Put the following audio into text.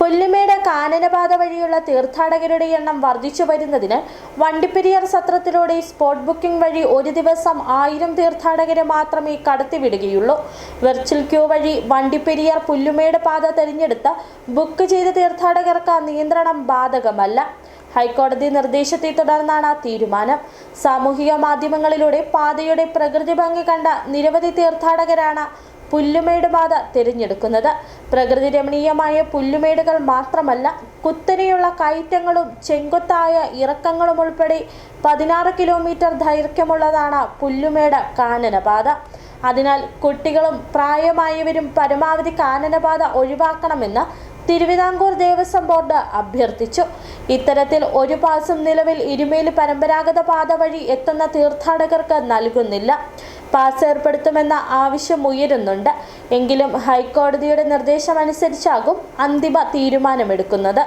പുല്ലുമേട് കാനനപാത വഴിയുള്ള തീർത്ഥാടകരുടെ എണ്ണം വർദ്ധിച്ചു വരുന്നതിന് വണ്ടിപ്പെരിയാർ സത്രത്തിലൂടെ സ്പോട്ട് ബുക്കിംഗ് വഴി ഒരു ദിവസം 1000 തീർത്ഥാടകരെ മാത്രമേ കടത്തിവിടുകയുള്ളൂ. വെർച്വൽ ക്യൂ വഴി വണ്ടിപ്പെരിയാർ പുല്ലുമേട് പാത തിരഞ്ഞെടുത്ത് ബുക്ക് ചെയ്ത തീർത്ഥാടകർക്ക് നിയന്ത്രണം ബാധകമല്ല. ഹൈക്കോടതി നിർദ്ദേശത്തെ തുടർന്നാണ് തീരുമാനം. സാമൂഹിക മാധ്യമങ്ങളിലൂടെ പാതയുടെ പ്രകൃതി ഭംഗി കണ്ട നിരവധി തീർത്ഥാടകരാണ് പുല്ലുമേട് പാത തിരഞ്ഞെടുക്കുന്നത്. പ്രകൃതി രമണീയമായ പുല്ലുമേടുകൾ മാത്രമല്ല, കുത്തനെയുള്ള കയറ്റങ്ങളും ചെങ്കുത്തായ ഇറക്കങ്ങളും ഉൾപ്പെടെ 16 കിലോമീറ്റർ ദൈർഘ്യമുള്ളതാണ് പുല്ലുമേട് കാനനപാത. അതിനാൽ കുട്ടികളും പ്രായമായവരും പരമാവധി കാനനപാത ഒഴിവാക്കണമെന്ന് തിരുവിതാംകൂർ ദേവസ്വം ബോർഡ് അഭ്യർത്ഥിച്ചു. ഇത്തരത്തിൽ ഒരു പാസും നിലവിൽ ഇരുമേലി പരമ്പരാഗത പാത വഴി എത്തുന്ന തീർത്ഥാടകർക്ക് നൽകുന്നില്ല. പാസ് ഏർപ്പെടുത്തുമെന്ന ആവശ്യം ഉയരുന്നുണ്ട്. എങ്കിലും ഹൈക്കോടതിയുടെ നിർദ്ദേശമനുസരിച്ചാകും അന്തിമ തീരുമാനമെടുക്കുന്നത്.